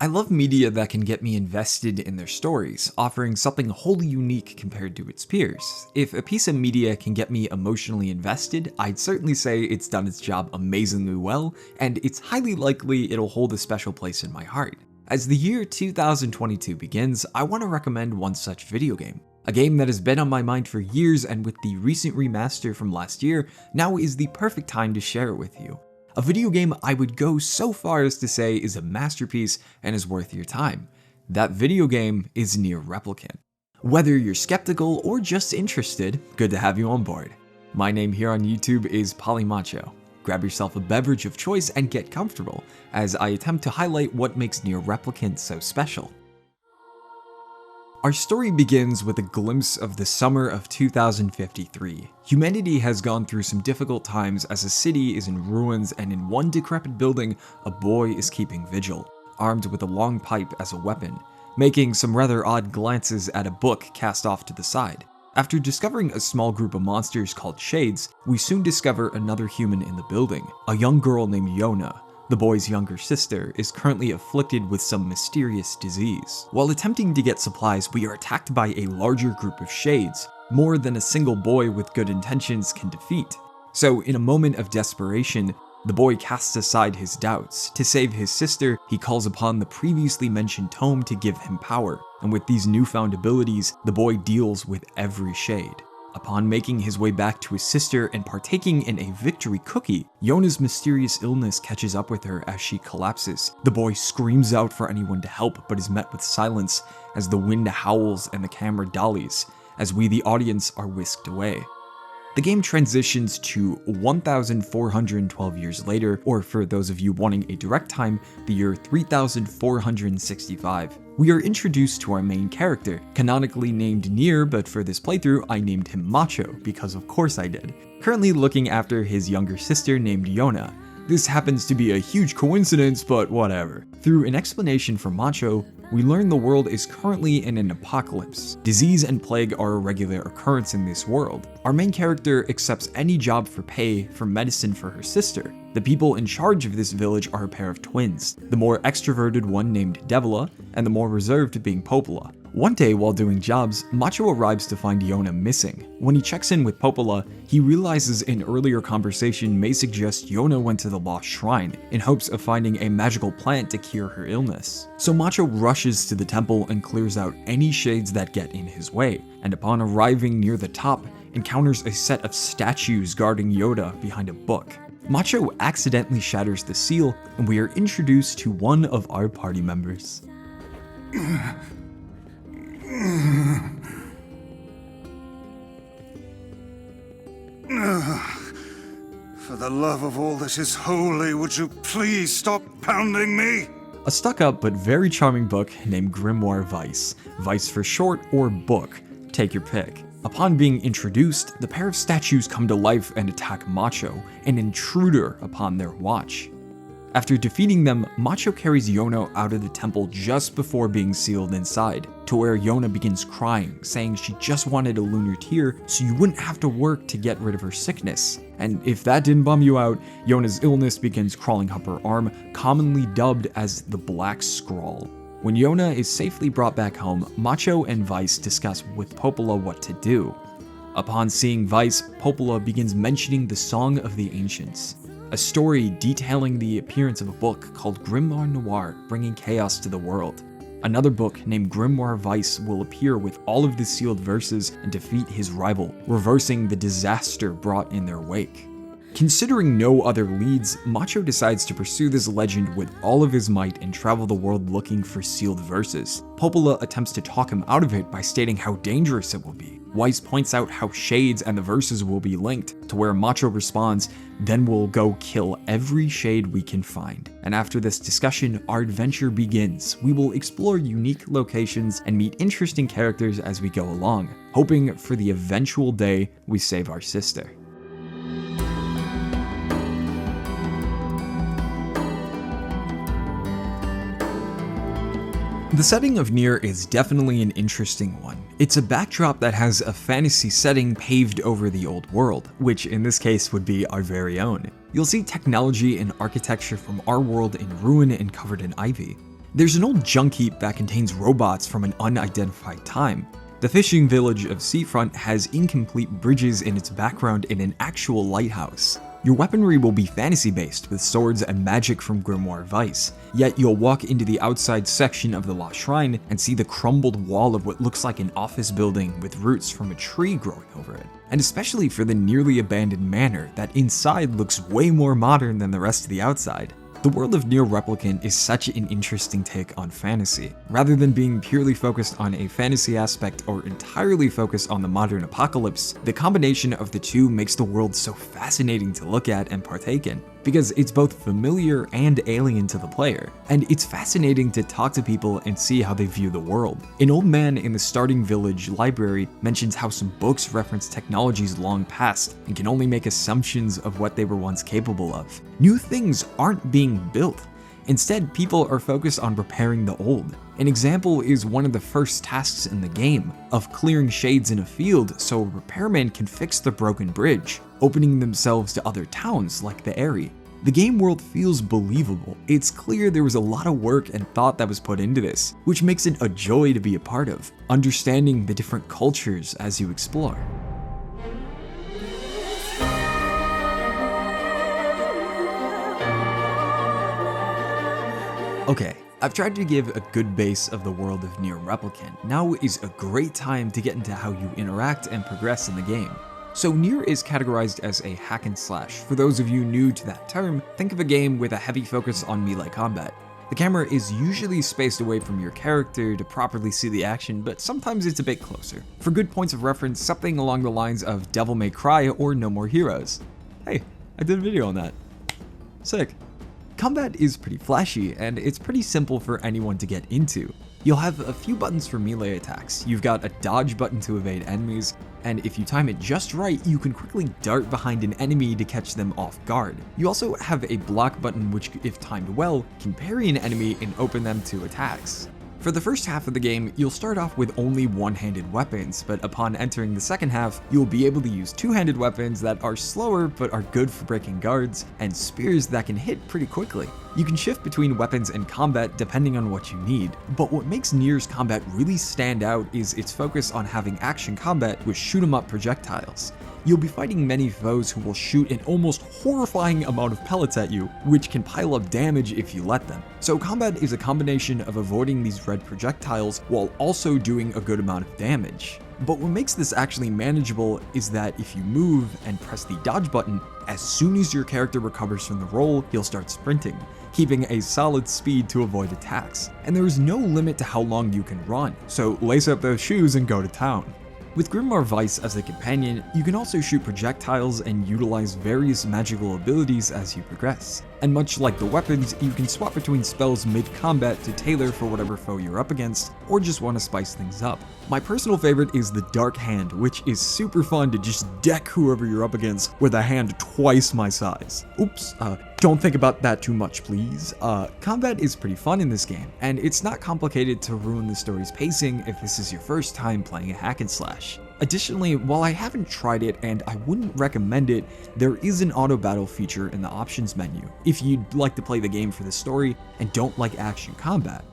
I love media that can get me invested in their stories, offering something wholly unique compared to its peers. If a piece of media can get me emotionally invested, I'd certainly say it's done its job amazingly well, and it's highly likely it'll hold a special place in my heart. As the year 2022 begins, I want to recommend one such video game. A game that has been on my mind for years, and with the recent remaster from last year, now is the perfect time to share it with you. A video game I would go so far as to say is a masterpiece and is worth your time. That video game is Nier Replicant. Whether you're skeptical or just interested, good to have you on board. My name here on YouTube is Pollymacho. Grab yourself a beverage of choice and get comfortable, as I attempt to highlight what makes Nier Replicant so special. Our story begins with a glimpse of the summer of 2053. Humanity has gone through some difficult times as a city is in ruins, and in one decrepit building, a boy is keeping vigil, armed with a long pipe as a weapon, making some rather odd glances at a book cast off to the side. After discovering a small group of monsters called Shades, we soon discover another human in the building, a young girl named Yona. The boy's younger sister is currently afflicted with some mysterious disease. While attempting to get supplies, we are attacked by a larger group of Shades, more than a single boy with good intentions can defeat. So in a moment of desperation, the boy casts aside his doubts. To save his sister, he calls upon the previously mentioned tome to give him power, and with these newfound abilities, the boy deals with every Shade. Upon making his way back to his sister and partaking in a victory cookie, Yona's mysterious illness catches up with her as she collapses. The boy screams out for anyone to help, but is met with silence as the wind howls and the camera dollies, as we the audience are whisked away. The game transitions to 1,412 years later, or for those of you wanting a direct time, the year 3,465. We are introduced to our main character, canonically named Nier, but for this playthrough I named him Macho, because of course I did, currently looking after his younger sister named Yona. This happens to be a huge coincidence, but whatever. Through an explanation from Macho, we learn the world is currently in an apocalypse. Disease and plague are a regular occurrence in this world. Our main character accepts any job for pay for medicine for her sister. The people in charge of this village are a pair of twins, the more extroverted one named Devila, and the more reserved being Popola. One day while doing jobs, Macho arrives to find Yona missing. When he checks in with Popola, he realizes an earlier conversation may suggest Yona went to the lost shrine in hopes of finding a magical plant to cure her illness. So Macho rushes to the temple and clears out any Shades that get in his way, and upon arriving near the top, encounters a set of statues guarding Yoda behind a book. Macho accidentally shatters the seal, and we are introduced to one of our party members. For the love of all that is holy, would you please stop pounding me? A stuck-up but very charming book named Grimoire Vice. Vice for short, or book. Take your pick. Upon being introduced, the pair of statues come to life and attack Macho, an intruder upon their watch. After defeating them, Macho carries Yona out of the temple just before being sealed inside, to where Yona begins crying, saying she just wanted a lunar tear so you wouldn't have to work to get rid of her sickness. And if that didn't bum you out, Yona's illness begins crawling up her arm, commonly dubbed as the Black Scrawl. When Yona is safely brought back home, Macho and Vice discuss with Popola what to do. Upon seeing Vice, Popola begins mentioning the Song of the Ancients, a story detailing the appearance of a book called Grimoire Noir, bringing chaos to the world. Another book named Grimoire Vice will appear with all of the sealed verses and defeat his rival, reversing the disaster brought in their wake. Considering no other leads, Macho decides to pursue this legend with all of his might and travel the world looking for sealed verses. Popola attempts to talk him out of it by stating how dangerous it will be. Weiss points out how Shades and the verses will be linked, to where Macho responds, "Then we'll go kill every Shade we can find." And after this discussion, our adventure begins. We will explore unique locations and meet interesting characters as we go along, hoping for the eventual day we save our sister. The setting of Nier is definitely an interesting one. It's a backdrop that has a fantasy setting paved over the old world, which in this case would be our very own. You'll see technology and architecture from our world in ruin and covered in ivy. There's an old junk heap that contains robots from an unidentified time. The fishing village of Seafront has incomplete bridges in its background in an actual lighthouse. Your weaponry will be fantasy-based with swords and magic from Grimoire Vice, yet you'll walk into the outside section of the Lost Shrine and see the crumbled wall of what looks like an office building with roots from a tree growing over it. And especially for the nearly abandoned manor, that inside looks way more modern than the rest of the outside. The world of Nier Replicant is such an interesting take on fantasy. Rather than being purely focused on a fantasy aspect or entirely focused on the modern apocalypse, the combination of the two makes the world so fascinating to look at and partake in, because it's both familiar and alien to the player, and it's fascinating to talk to people and see how they view the world. An old man in the starting village library mentions how some books reference technologies long past and can only make assumptions of what they were once capable of. New things aren't being built. Instead, people are focused on repairing the old. An example is one of the first tasks in the game, of clearing shades in a field so a repairman can fix the broken bridge, opening themselves to other towns like the Eyrie. The game world feels believable. It's clear there was a lot of work and thought that was put into this, which makes it a joy to be a part of, understanding the different cultures as you explore. Okay, I've tried to give a good base of the world of Nier Replicant. Now is a great time to get into how you interact and progress in the game. So Nier is categorized as a hack and slash. For those of you new to that term, think of a game with a heavy focus on melee combat. The camera is usually spaced away from your character to properly see the action, but sometimes it's a bit closer. For good points of reference, something along the lines of Devil May Cry or No More Heroes. Hey, I did a video on that. Sick. Combat is pretty flashy, and it's pretty simple for anyone to get into. You'll have a few buttons for melee attacks. You've got a dodge button to evade enemies, and if you time it just right, you can quickly dart behind an enemy to catch them off guard. You also have a block button which, if timed well, can parry an enemy and open them to attacks. For the first half of the game, you'll start off with only one-handed weapons, but upon entering the second half, you'll be able to use two-handed weapons that are slower but are good for breaking guards, and spears that can hit pretty quickly. You can shift between weapons and combat depending on what you need, but what makes Nier's combat really stand out is its focus on having action combat with shoot-'em-up projectiles. You'll be fighting many foes who will shoot an almost horrifying amount of pellets at you, which can pile up damage if you let them. So combat is a combination of avoiding these red projectiles while also doing a good amount of damage. But what makes this actually manageable is that if you move and press the dodge button, as soon as your character recovers from the roll, he'll start sprinting, keeping a solid speed to avoid attacks. And there is no limit to how long you can run, so lace up those shoes and go to town. With Grimoire Vice as the companion, you can also shoot projectiles and utilize various magical abilities as you progress. And much like the weapons, you can swap between spells mid-combat to tailor for whatever foe you're up against, or just want to spice things up. My personal favorite is the Dark Hand, which is super fun to just deck whoever you're up against with a hand twice my size. Oops, don't think about that too much, please. Combat is pretty fun in this game, and it's not complicated to ruin the story's pacing if this is your first time playing a hack and slash. Additionally, while I haven't tried it and I wouldn't recommend it, there is an auto battle feature in the options menu if you'd like to play the game for the story and don't like action combat.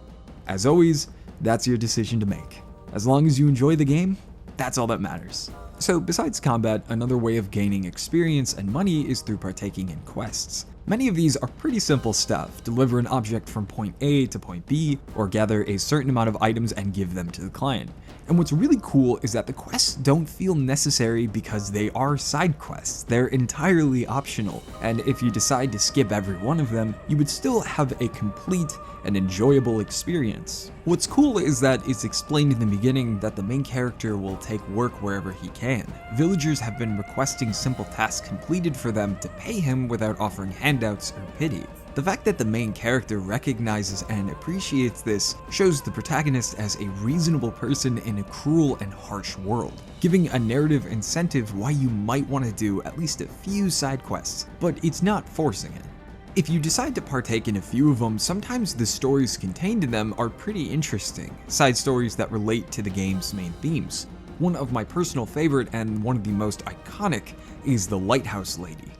As always, that's your decision to make. As long as you enjoy the game, that's all that matters. So besides combat, another way of gaining experience and money is through partaking in quests. Many of these are pretty simple stuff: deliver an object from point A to point B, or gather a certain amount of items and give them to the client. And what's really cool is that the quests don't feel necessary because they are side quests. They're entirely optional, and if you decide to skip every one of them, you would still have a complete and enjoyable experience. What's cool is that it's explained in the beginning that the main character will take work wherever he can. Villagers have been requesting simple tasks completed for them to pay him without offering handouts or pity. The fact that the main character recognizes and appreciates this shows the protagonist as a reasonable person in a cruel and harsh world, giving a narrative incentive why you might want to do at least a few side quests, but it's not forcing it. If you decide to partake in a few of them, sometimes the stories contained in them are pretty interesting, side stories that relate to the game's main themes. One of my personal favorite and one of the most iconic is the Lighthouse Lady.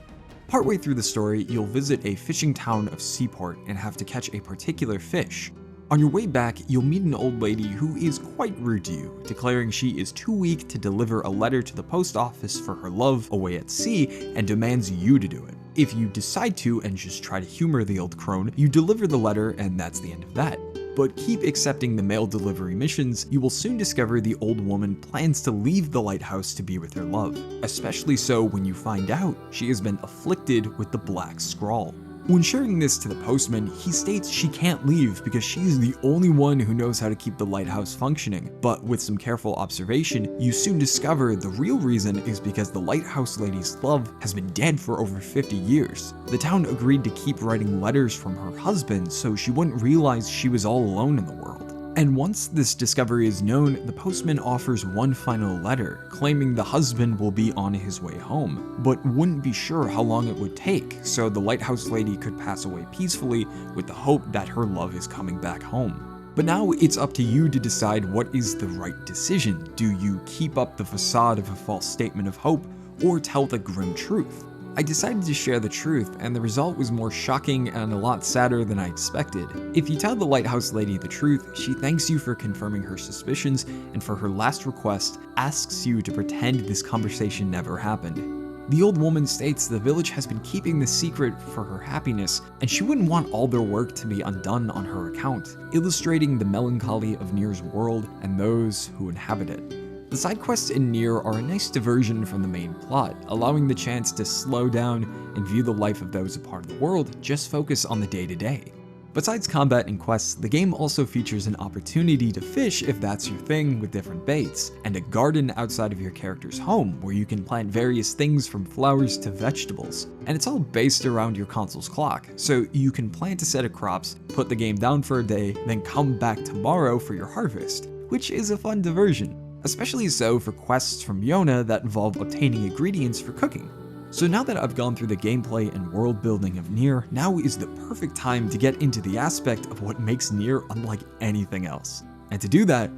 Partway through the story, you'll visit a fishing town of Seaport and have to catch a particular fish. On your way back, you'll meet an old lady who is quite rude to you, declaring she is too weak to deliver a letter to the post office for her love away at sea and demands you to do it. If you decide to and just try to humor the old crone, you deliver the letter and that's the end of that. But keep accepting the mail delivery missions, you will soon discover the old woman plans to leave the lighthouse to be with her love, especially so when you find out she has been afflicted with the Black Scrawl. When sharing this to the postman, he states she can't leave because she is the only one who knows how to keep the lighthouse functioning, but with some careful observation, you soon discover the real reason is because the lighthouse lady's love has been dead for over 50 years. The town agreed to keep writing letters from her husband so she wouldn't realize she was all alone in the world. And once this discovery is known, the postman offers one final letter, claiming the husband will be on his way home, but wouldn't be sure how long it would take, so the lighthouse lady could pass away peacefully with the hope that her love is coming back home. But now it's up to you to decide what is the right decision. Do you keep up the facade of a false statement of hope, or tell the grim truth? I decided to share the truth, and the result was more shocking and a lot sadder than I expected. If you tell the lighthouse lady the truth, she thanks you for confirming her suspicions, and for her last request, asks you to pretend this conversation never happened. The old woman states the village has been keeping the secret for her happiness, and she wouldn't want all their work to be undone on her account, illustrating the melancholy of Nier's world and those who inhabit it. The side quests in Nier are a nice diversion from the main plot, allowing the chance to slow down and view the life of those a part of the world, just focus on the day-to-day. Besides combat and quests, the game also features an opportunity to fish if that's your thing with different baits, and a garden outside of your character's home where you can plant various things from flowers to vegetables. And it's all based around your console's clock, so you can plant a set of crops, put the game down for a day, then come back tomorrow for your harvest, which is a fun diversion. Especially so for quests from Yona that involve obtaining ingredients for cooking. So now that I've gone through the gameplay and world building of Nier, now is the perfect time to get into the aspect of what makes Nier unlike anything else. And to do that,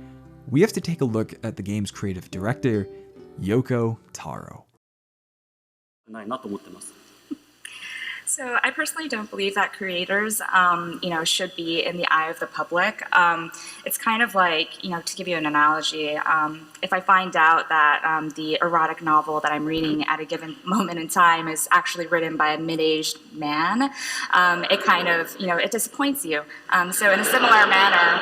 we have to take a look at the game's creative director, Yoko Taro. So I personally don't believe that creators, should be in the eye of the public. It's kind of like, to give you an analogy, if I find out that the erotic novel that I'm reading at a given moment in time is actually written by a mid-aged man, it kind of, it disappoints you. So in a similar manner,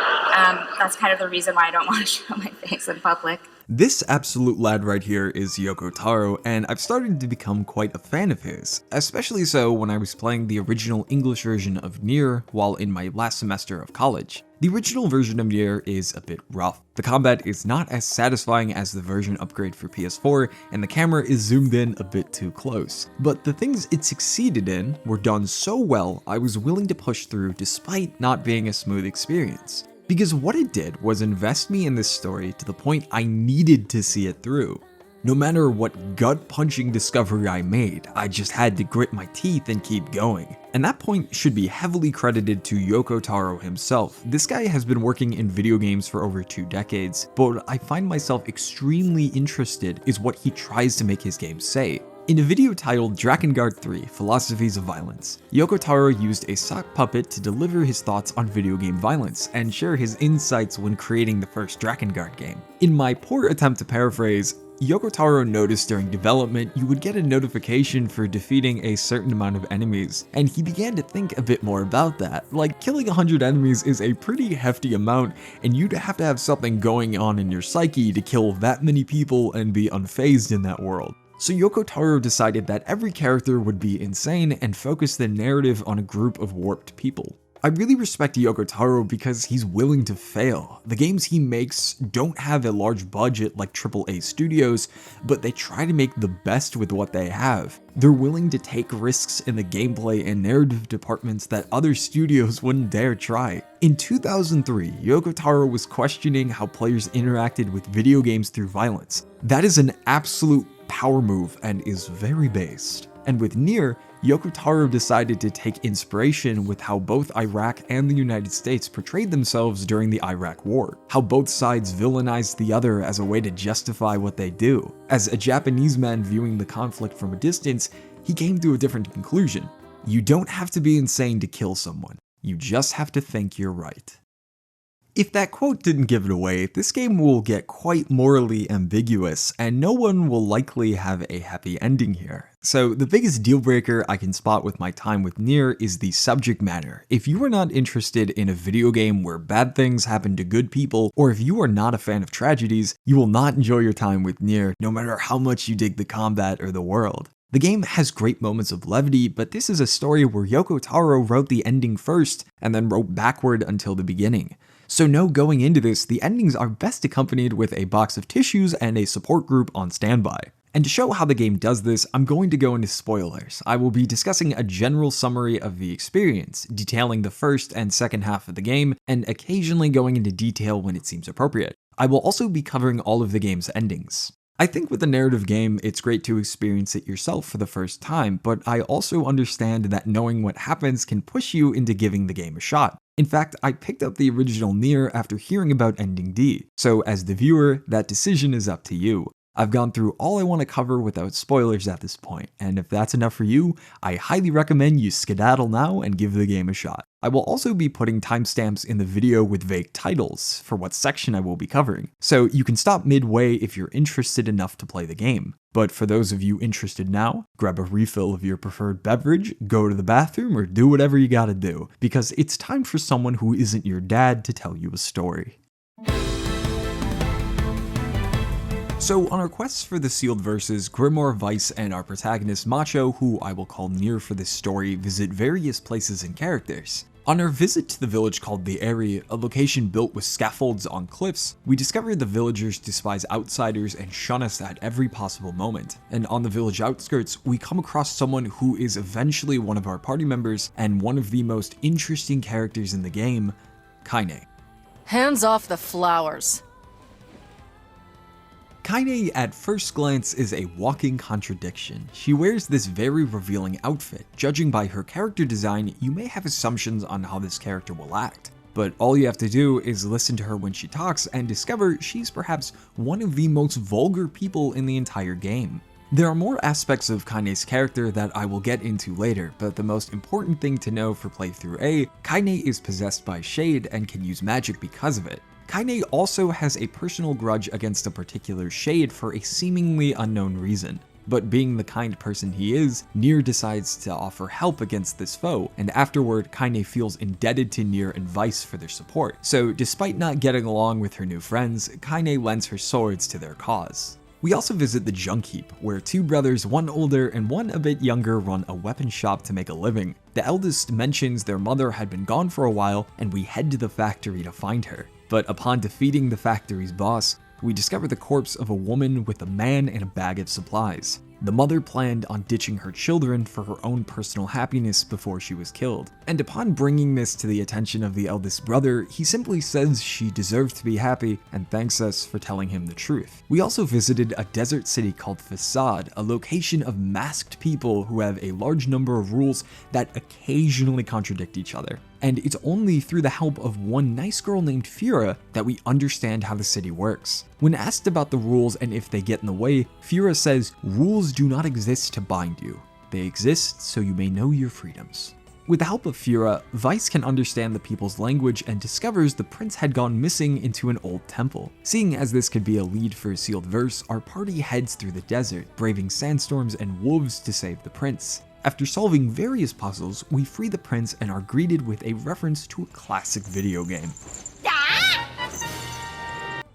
that's kind of the reason why I don't want to show my face in public. This absolute lad right here is Yoko Taro, and I've started to become quite a fan of his, especially so when I was playing the original English version of Nier while in my last semester of college. The original version of Nier is a bit rough. The combat is not as satisfying as the version upgrade for PS4, and the camera is zoomed in a bit too close. But the things it succeeded in were done so well, I was willing to push through despite not being a smooth experience. Because what it did was invest me in this story to the point I needed to see it through. No matter what gut-punching discovery I made, I just had to grit my teeth and keep going. And that point should be heavily credited to Yoko Taro himself. This guy has been working in video games for over 2 decades, but what I find myself extremely interested is what he tries to make his games say. In a video titled Drakenguard 3 Philosophies of Violence, Yoko Taro used a sock puppet to deliver his thoughts on video game violence and share his insights when creating the first Drakenguard game. In my poor attempt to paraphrase, Yoko Taro noticed during development you would get a notification for defeating a certain amount of enemies, and he began to think a bit more about that. Like, killing 100 enemies is a pretty hefty amount, and you'd have to have something going on in your psyche to kill that many people and be unfazed in that world. So Yoko Taro decided that every character would be insane and focus the narrative on a group of warped people. I really respect Yoko Taro because he's willing to fail. The games he makes don't have a large budget like AAA studios, but they try to make the best with what they have. They're willing to take risks in the gameplay and narrative departments that other studios wouldn't dare try. In 2003, Yoko Taro was questioning how players interacted with video games through violence. That is an absolute power move and is very based. And with Nier, Yoko Taro decided to take inspiration with how both Iraq and the United States portrayed themselves during the Iraq War, how both sides villainized the other as a way to justify what they do. As a Japanese man viewing the conflict from a distance, he came to a different conclusion. You don't have to be insane to kill someone, you just have to think you're right. If that quote didn't give it away, this game will get quite morally ambiguous, and no one will likely have a happy ending here. So the biggest deal breaker I can spot with my time with Nier is the subject matter. If you are not interested in a video game where bad things happen to good people, or if you are not a fan of tragedies, you will not enjoy your time with Nier, no matter how much you dig the combat or the world. The game has great moments of levity, but this is a story where Yoko Taro wrote the ending first, and then wrote backward until the beginning. So know going into this, the endings are best accompanied with a box of tissues and a support group on standby. And to show how the game does this, I'm going to go into spoilers. I will be discussing a general summary of the experience, detailing the first and second half of the game, and occasionally going into detail when it seems appropriate. I will also be covering all of the game's endings. I think with a narrative game, it's great to experience it yourself for the first time, but I also understand that knowing what happens can push you into giving the game a shot. In fact, I picked up the original Nier after hearing about Ending D, so as the viewer, that decision is up to you. I've gone through all I want to cover without spoilers at this point, and if that's enough for you, I highly recommend you skedaddle now and give the game a shot. I will also be putting timestamps in the video with vague titles for what section I will be covering, so you can stop midway if you're interested enough to play the game. But for those of you interested now, grab a refill of your preferred beverage, go to the bathroom, or do whatever you gotta do, because it's time for someone who isn't your dad to tell you a story. So on our quests for the sealed verses, Grimoire, Vice, and our protagonist Macho, who I will call Nier for this story, visit various places and characters. On our visit to the village called the Area, a location built with scaffolds on cliffs, we discover the villagers despise outsiders and shun us at every possible moment. And on the village outskirts, we come across someone who is eventually one of our party members and one of the most interesting characters in the game, Kaine. Hands off the flowers. Kaine at first glance is a walking contradiction. She wears this very revealing outfit. Judging by her character design, you may have assumptions on how this character will act. But all you have to do is listen to her when she talks and discover she's perhaps one of the most vulgar people in the entire game. There are more aspects of Kaine's character that I will get into later, but the most important thing to know for playthrough A, Kaine is possessed by Shade and can use magic because of it. Kaine also has a personal grudge against a particular Shade for a seemingly unknown reason. But being the kind person he is, Nier decides to offer help against this foe, and afterward Kaine feels indebted to Nier and Vice for their support. So despite not getting along with her new friends, Kaine lends her swords to their cause. We also visit the Junk Heap, where two brothers, one older and one a bit younger, run a weapon shop to make a living. The eldest mentions their mother had been gone for a while, and we head to the factory to find her. But upon defeating the factory's boss, we discover the corpse of a woman with a man and a bag of supplies. The mother planned on ditching her children for her own personal happiness before she was killed. And upon bringing this to the attention of the eldest brother, he simply says she deserved to be happy and thanks us for telling him the truth. We also visited a desert city called Facade, a location of masked people who have a large number of rules that occasionally contradict each other. And it's only through the help of one nice girl named Fura that we understand how the city works. When asked about the rules and if they get in the way, Fura says, "Rules do not exist to bind you. They exist so you may know your freedoms." With the help of Fura, Vice can understand the people's language and discovers the prince had gone missing into an old temple. Seeing as this could be a lead for a sealed verse, our party heads through the desert, braving sandstorms and wolves to save the prince. After solving various puzzles, we free the prince and are greeted with a reference to a classic video game.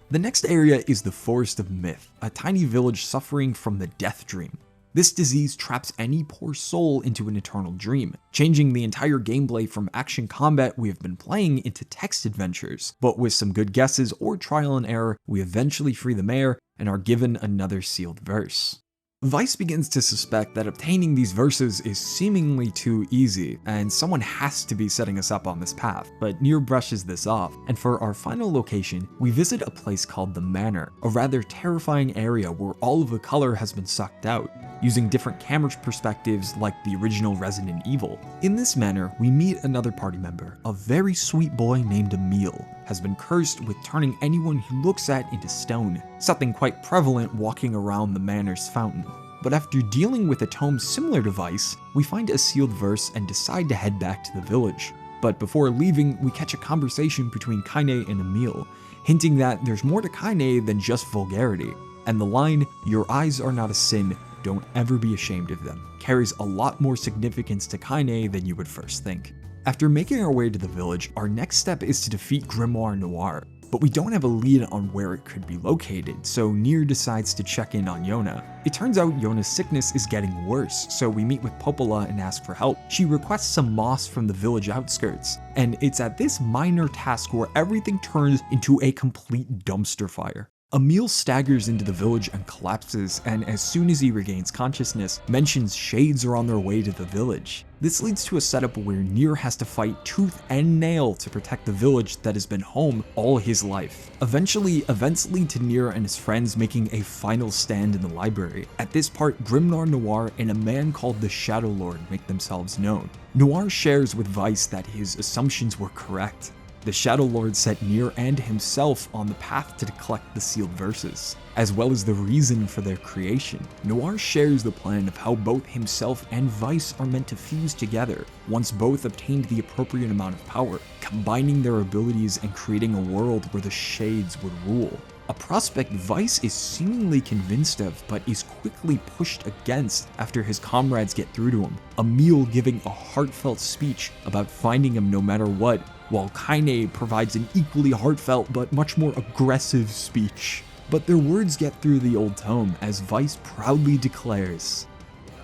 The next area is the Forest of Myth, a tiny village suffering from the Death Dream. This disease traps any poor soul into an eternal dream, changing the entire gameplay from action combat we have been playing into text adventures. But with some good guesses or trial and error, we eventually free the mayor and are given another sealed verse. Vice begins to suspect that obtaining these verses is seemingly too easy, and someone has to be setting us up on this path, but Nier brushes this off, and for our final location, we visit a place called the Manor, a rather terrifying area where all of the color has been sucked out, using different camera perspectives like the original Resident Evil. In this manor, we meet another party member, a very sweet boy named Emile, has been cursed with turning anyone he looks at into stone, something quite prevalent walking around the manor's fountain. But after dealing with a tome similar to Vice, we find a sealed verse and decide to head back to the village. But before leaving, we catch a conversation between Kaine and Emil, hinting that there's more to Kaine than just vulgarity. And the line, "Your eyes are not a sin, don't ever be ashamed of them," carries a lot more significance to Kaine than you would first think. After making our way to the village, our next step is to defeat Grimoire Noir, but we don't have a lead on where it could be located, so Nier decides to check in on Yona. It turns out Yona's sickness is getting worse, so we meet with Popola and ask for help. She requests some moss from the village outskirts, and it's at this minor task where everything turns into a complete dumpster fire. Emil staggers into the village and collapses, and as soon as he regains consciousness, mentions shades are on their way to the village. This leads to a setup where Nier has to fight tooth and nail to protect the village that has been home all his life. Eventually, events lead to Nier and his friends making a final stand in the library. At this part, Grimoire Noir and a man called the Shadowlord make themselves known. Noir shares with Vice that his assumptions were correct. The Shadowlord set Nier and himself on the path to collect the sealed verses, as well as the reason for their creation. Noir shares the plan of how both himself and Vice are meant to fuse together, once both obtained the appropriate amount of power, combining their abilities and creating a world where the shades would rule. A prospect Vice is seemingly convinced of, but is quickly pushed against after his comrades get through to him. Emil giving a heartfelt speech about finding him no matter what, while Kaine provides an equally heartfelt but much more aggressive speech. But their words get through the old tome as Vice proudly declares,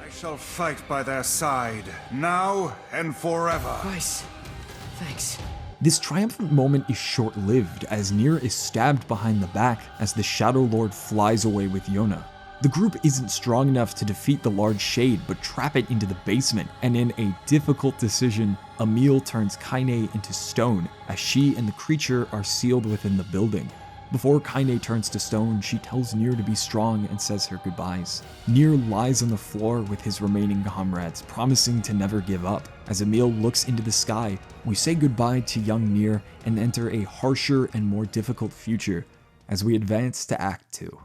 I shall fight by their side, now and forever. Vice, thanks. This triumphant moment is short-lived as Nier is stabbed behind the back as the Shadowlord flies away with Yona. The group isn't strong enough to defeat the large shade but trap it into the basement, and in a difficult decision, Emil turns Kaine into stone as she and the creature are sealed within the building. Before Kaine turns to stone, she tells Nier to be strong and says her goodbyes. Nier lies on the floor with his remaining comrades, promising to never give up. As Emil looks into the sky, we say goodbye to young Nier and enter a harsher and more difficult future as we advance to Act 2.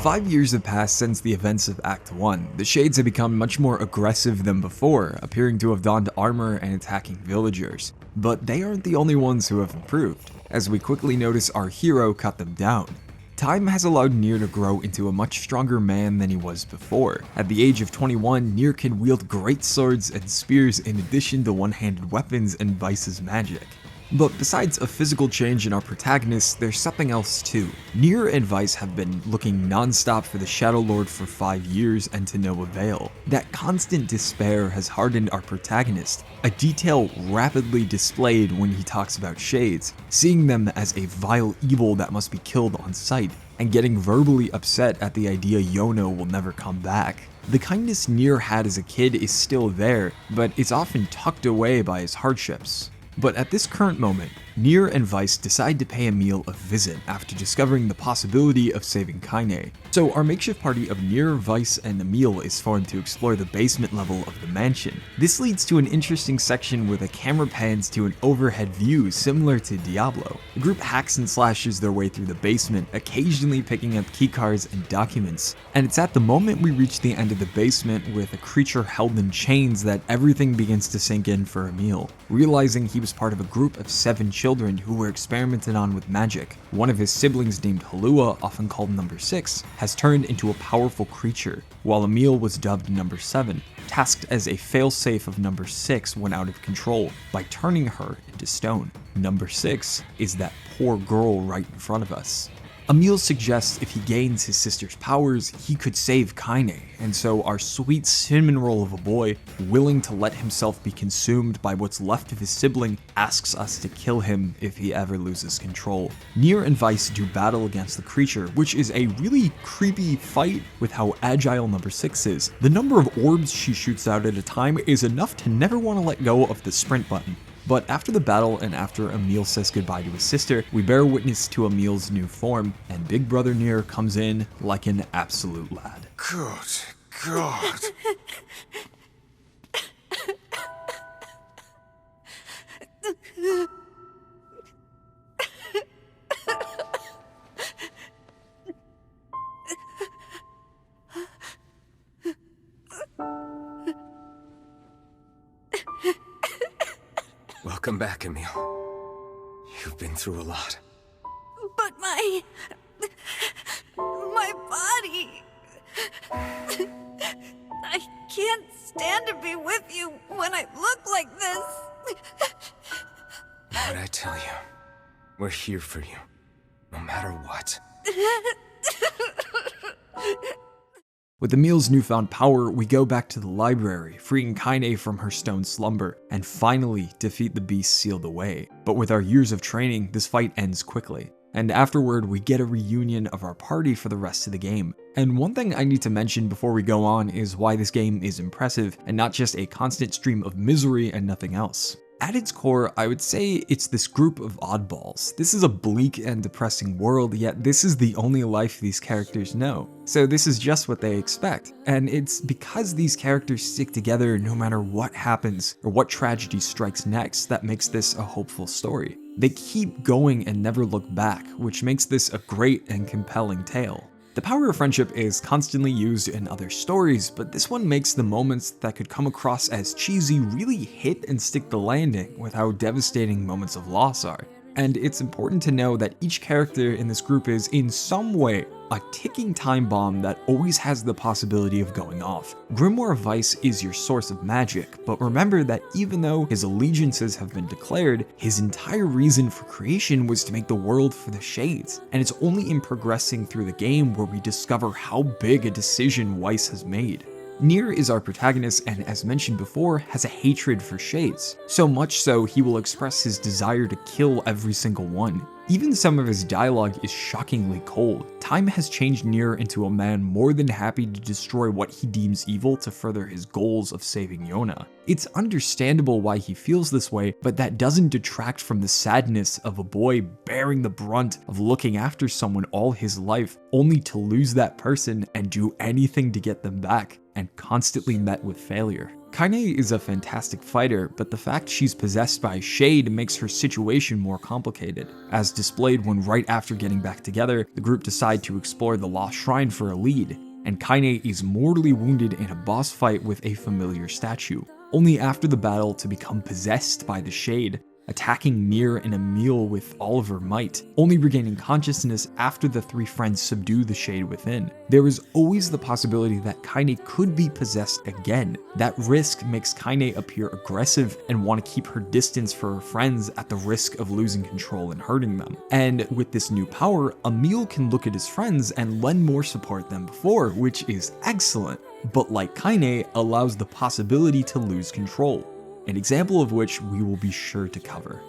5 years have passed since the events of Act 1. The Shades have become much more aggressive than before, appearing to have donned armor and attacking villagers. But they aren't the only ones who have improved, as we quickly notice our hero cut them down. Time has allowed Nier to grow into a much stronger man than he was before. At the age of 21, Nier can wield great swords and spears in addition to one-handed weapons and Vice's magic. But besides a physical change in our protagonist, there's something else too. Nier and Vice have been looking non-stop for the Shadowlord for 5 years and to no avail. That constant despair has hardened our protagonist, a detail rapidly displayed when he talks about shades, seeing them as a vile evil that must be killed on sight, and getting verbally upset at the idea Yona will never come back. The kindness Nier had as a kid is still there, but it's often tucked away by his hardships. But at this current moment, Nier and Vice decide to pay Emil a visit after discovering the possibility of saving Kaine. So our makeshift party of Nier, Vice, and Emil is formed to explore the basement level of the mansion. This leads to an interesting section where the camera pans to an overhead view similar to Diablo. The group hacks and slashes their way through the basement, occasionally picking up keycards and documents. And it's at the moment we reach the end of the basement with a creature held in chains that everything begins to sink in for Emil. Realizing he was part of a group of 7 children who were experimented on with magic. One of his siblings named Halua, often called Number 6, has turned into a powerful creature, while Emil was dubbed Number 7, tasked as a failsafe of Number 6 when out of control by turning her into stone. Number 6 is that poor girl right in front of us. Emil suggests if he gains his sister's powers, he could save Kaine, and so our sweet cinnamon roll of a boy, willing to let himself be consumed by what's left of his sibling, asks us to kill him if he ever loses control. Nier and Vice do battle against the creature, which is a really creepy fight with how agile Number 6 is. The number of orbs she shoots out at a time is enough to never want to let go of the sprint button. But after the battle and after Emil says goodbye to his sister, we bear witness to Emil's new form, and Big Brother Nier comes in like an absolute lad. Good God. Welcome back, Emil. You've been through a lot. But my body... I can't stand to be with you when I look like this. What'd I tell you? We're here for you, no matter what. With Emil's newfound power, we go back to the library, freeing Kaine from her stone slumber, and finally defeat the beast sealed away. But with our years of training, this fight ends quickly. And afterward, we get a reunion of our party for the rest of the game. And one thing I need to mention before we go on is why this game is impressive, and not just a constant stream of misery and nothing else. At its core, I would say it's this group of oddballs. This is a bleak and depressing world, yet this is the only life these characters know. So this is just what they expect. And it's because these characters stick together no matter what happens or what tragedy strikes next that makes this a hopeful story. They keep going and never look back, which makes this a great and compelling tale. The power of friendship is constantly used in other stories, but this one makes the moments that could come across as cheesy really hit and stick the landing with how devastating moments of loss are. And it's important to know that each character in this group is, in some way, a ticking time bomb that always has the possibility of going off. Grimoire Weiss is your source of magic, but remember that even though his allegiances have been declared, his entire reason for creation was to make the world for the Shades, and it's only in progressing through the game where we discover how big a decision Weiss has made. Nier is our protagonist and, as mentioned before, has a hatred for Shades. So much so, he will express his desire to kill every single one. Even some of his dialogue is shockingly cold. Time has changed Nier into a man more than happy to destroy what he deems evil to further his goals of saving Yona. It's understandable why he feels this way, but that doesn't detract from the sadness of a boy bearing the brunt of looking after someone all his life, only to lose that person and do anything to get them back, and constantly met with failure. Kaine is a fantastic fighter, but the fact she's possessed by a shade makes her situation more complicated, as displayed when right after getting back together, the group decide to explore the Lost Shrine for a lead, and Kaine is mortally wounded in a boss fight with a familiar statue, only after the battle to become possessed by the shade, attacking Nier and Emil with all of her might, only regaining consciousness after the three friends subdue the shade within. There is always the possibility that Kaine could be possessed again. That risk makes Kaine appear aggressive and want to keep her distance for her friends at the risk of losing control and hurting them. And with this new power, Emil can look at his friends and lend more support than before, which is excellent, but like Kaine, allows the possibility to lose control. An example of which we will be sure to cover.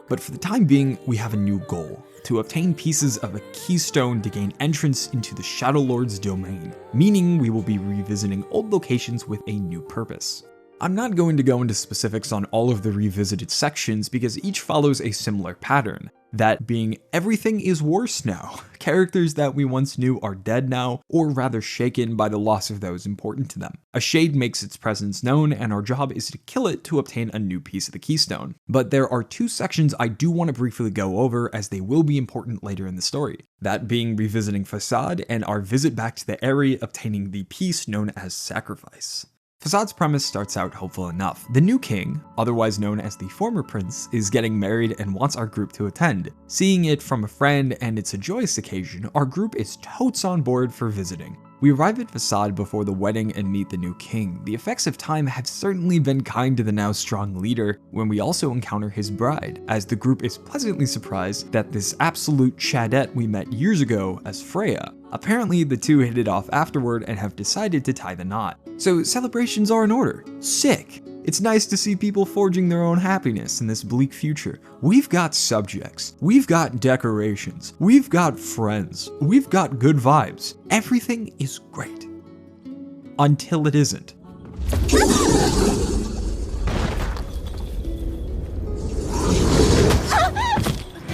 But for the time being, we have a new goal: to obtain pieces of a keystone to gain entrance into the Shadowlord's domain, meaning we will be revisiting old locations with a new purpose. I'm not going to go into specifics on all of the revisited sections because each follows a similar pattern, that being everything is worse now. Characters that we once knew are dead now, or rather shaken by the loss of those important to them. A shade makes its presence known, and our job is to kill it to obtain a new piece of the keystone. But there are two sections I do want to briefly go over, as they will be important later in the story. That being revisiting Facade and our visit back to the area obtaining the piece known as Sacrifice. Facade's premise starts out hopeful enough. The new king, otherwise known as the former prince, is getting married and wants our group to attend. Seeing it from a friend and it's a joyous occasion, our group is totes on board for visiting. We arrive at Facade before the wedding and meet the new king. The effects of time have certainly been kind to the now strong leader when we also encounter his bride, as the group is pleasantly surprised that this absolute chadette we met years ago as Freya. Apparently the two hit it off afterward and have decided to tie the knot. So celebrations are in order. Sick! It's nice to see people forging their own happiness in this bleak future. We've got subjects, we've got decorations, we've got friends, we've got good vibes. Everything is great. Until it isn't.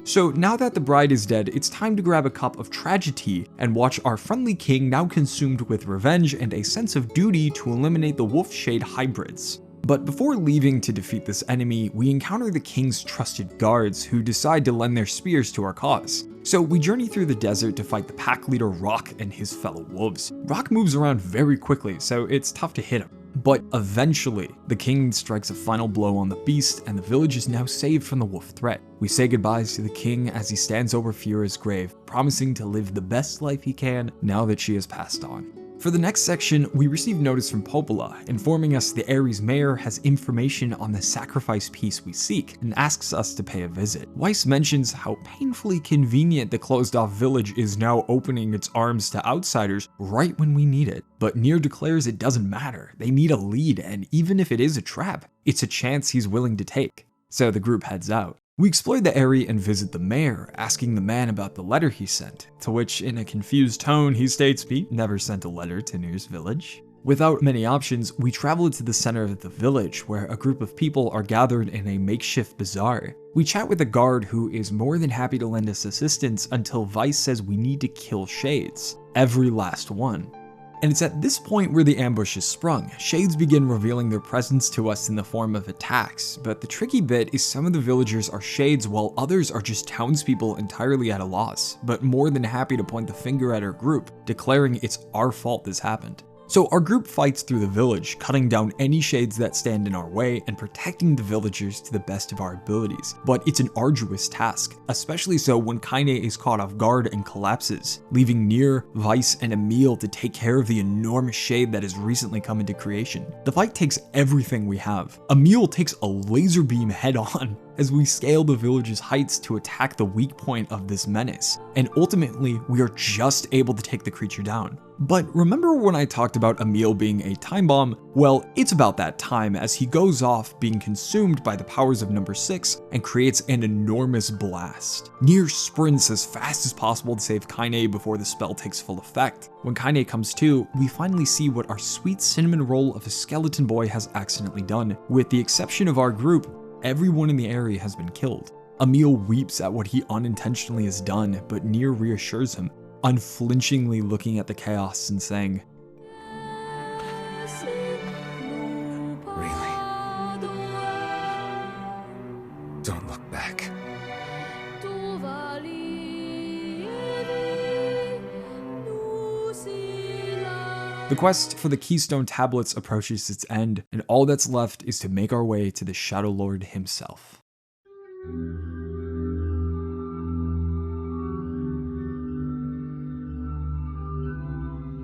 So now that the bride is dead, it's time to grab a cup of tragedy and watch our friendly king now consumed with revenge and a sense of duty to eliminate the wolf shade hybrids. But before leaving to defeat this enemy, we encounter the king's trusted guards who decide to lend their spears to our cause. So we journey through the desert to fight the pack leader Rock and his fellow wolves. Rock moves around very quickly, so it's tough to hit him. But eventually, the king strikes a final blow on the beast, and the village is now saved from the wolf threat. We say goodbyes to the king as he stands over Fira's grave, promising to live the best life he can now that she has passed on. For the next section, we receive notice from Popola, informing us the Ares mayor has information on the sacrifice piece we seek, and asks us to pay a visit. Weiss mentions how painfully convenient the closed-off village is now opening its arms to outsiders right when we need it. But Nier declares it doesn't matter, they need a lead, and even if it is a trap, it's a chance he's willing to take. So the group heads out. We explore the area and visit the mayor, asking the man about the letter he sent, to which, in a confused tone, he states he never sent a letter to Nier's village. Without many options, we travel to the center of the village, where a group of people are gathered in a makeshift bazaar. We chat with a guard who is more than happy to lend us assistance until Weiss says we need to kill Shades, every last one. And it's at this point where the ambush is sprung. Shades begin revealing their presence to us in the form of attacks, but the tricky bit is some of the villagers are Shades while others are just townspeople entirely at a loss, but more than happy to point the finger at our group, declaring it's our fault this happened. So our group fights through the village, cutting down any Shades that stand in our way and protecting the villagers to the best of our abilities. But it's an arduous task, especially so when Kaine is caught off guard and collapses, leaving Nier, Weiss, and Emil to take care of the enormous shade that has recently come into creation. The fight takes everything we have. Emil takes a laser beam head on as we scale the village's heights to attack the weak point of this menace, and ultimately we are just able to take the creature down. But remember when I talked about Emil being a time bomb? Well, it's about that time as he goes off being consumed by the powers of number 6 and creates an enormous blast. Nier sprints as fast as possible to save Kaine before the spell takes full effect. When Kaine comes to, we finally see what our sweet cinnamon roll of a skeleton boy has accidentally done. With the exception of our group, everyone in the area has been killed. Emil weeps at what he unintentionally has done, but Nier reassures him, unflinchingly looking at the chaos and saying, Really? Don't look back. The quest for the Keystone Tablets approaches its end, and all that's left is to make our way to the Shadowlord himself.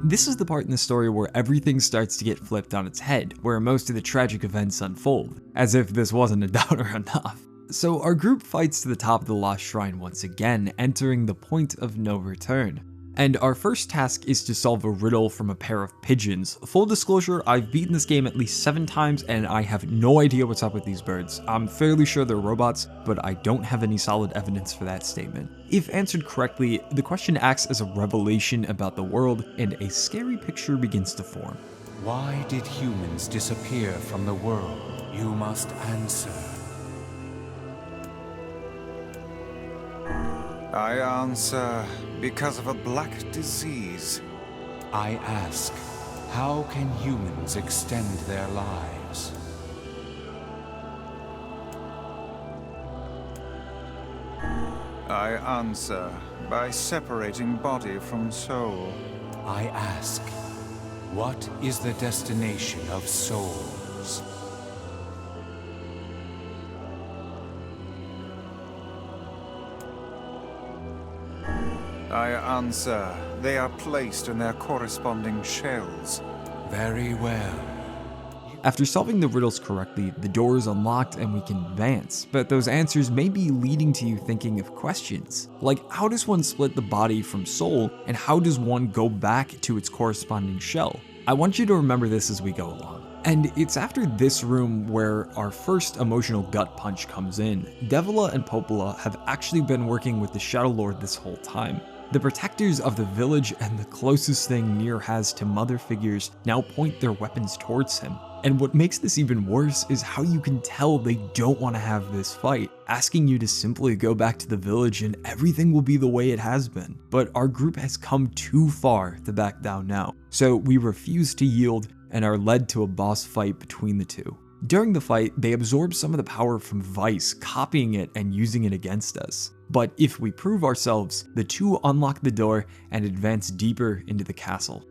This is the part in the story where everything starts to get flipped on its head, where most of the tragic events unfold, as if this wasn't a downer enough. So our group fights to the top of the Lost Shrine once again, entering the point of no return. And our first task is to solve a riddle from a pair of pigeons. Full disclosure, I've beaten this game at least 7 times and I have no idea what's up with these birds. I'm fairly sure they're robots, but I don't have any solid evidence for that statement. If answered correctly, the question acts as a revelation about the world and a scary picture begins to form. Why did humans disappear from the world? You must answer. I answer, because of a black disease. I ask, how can humans extend their lives? I answer, by separating body from soul. I ask, what is the destination of souls? I answer, they are placed in their corresponding shells. Very well. After solving the riddles correctly, the door is unlocked and we can advance, but those answers may be leading to you thinking of questions, like how does one split the body from soul, and how does one go back to its corresponding shell? I want you to remember this as we go along. And it's after this room where our first emotional gut punch comes in. Devila and Popola have actually been working with the Shadowlord this whole time. The protectors of the village and the closest thing Nier has to mother figures now point their weapons towards him. And what makes this even worse is how you can tell they don't want to have this fight, asking you to simply go back to the village and everything will be the way it has been. But our group has come too far to back down now, so we refuse to yield and are led to a boss fight between the two. During the fight, they absorb some of the power from Weiss, copying it and using it against us. But if we prove ourselves, the two unlock the door and advance deeper into the castle.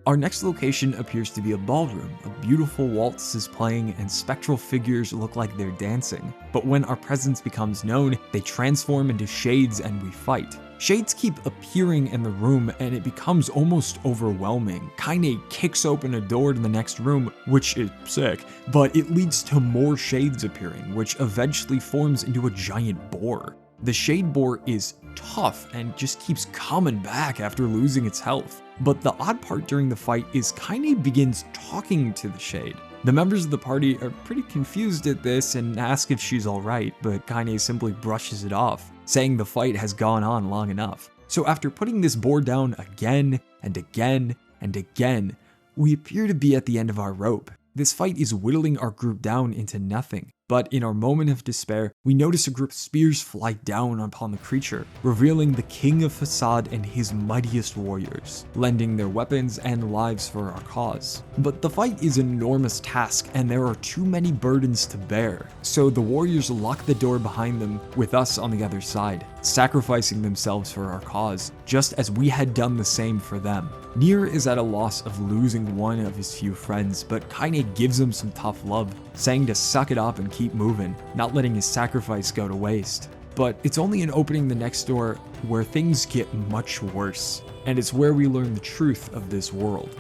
Our next location appears to be a ballroom. A beautiful waltz is playing and spectral figures look like they're dancing. But when our presence becomes known, they transform into shades and we fight. Shades keep appearing in the room and it becomes almost overwhelming. Kaine kicks open a door to the next room, which is sick, but it leads to more shades appearing, which eventually forms into a giant boar. The shade boar is tough and just keeps coming back after losing its health. But the odd part during the fight is Kaine begins talking to the shade. The members of the party are pretty confused at this and ask if she's alright, but Kaine simply brushes it off, saying the fight has gone on long enough. So after putting this boar down again and again and again, we appear to be at the end of our rope. This fight is whittling our group down into nothing. But in our moment of despair, we notice a group of spears fly down upon the creature, revealing the King of Facade and his mightiest warriors, lending their weapons and lives for our cause. But the fight is an enormous task and there are too many burdens to bear, so the warriors lock the door behind them with us on the other side, sacrificing themselves for our cause, just as we had done the same for them. Nier is at a loss of losing one of his few friends, but Kaine gives him some tough love, saying to suck it up and keep moving, not letting his sacrifice go to waste. But it's only in opening the next door where things get much worse, and it's where we learn the truth of this world.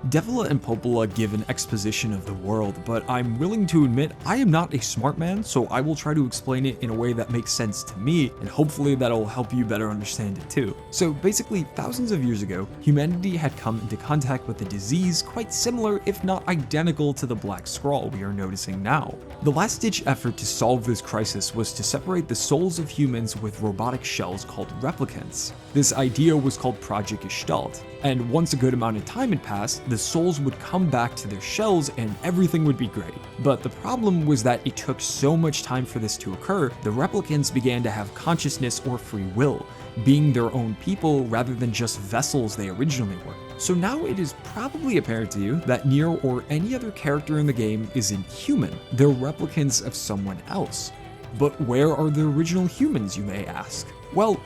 Devila and Popola give an exposition of the world, but I'm willing to admit I am not a smart man, so I will try to explain it in a way that makes sense to me, and hopefully that'll help you better understand it too. So basically, thousands of years ago, humanity had come into contact with a disease quite similar, if not identical, to the Black Scrawl we are noticing now. The last-ditch effort to solve this crisis was to separate the souls of humans with robotic shells called replicants. This idea was called Project Gestalt, and once a good amount of time had passed, the souls would come back to their shells and everything would be great. But the problem was that it took so much time for this to occur, the replicants began to have consciousness or free will, being their own people rather than just vessels they originally were. So now it is probably apparent to you that Nier or any other character in the game isn't human. They're replicants of someone else. But where are the original humans, you may ask? Well,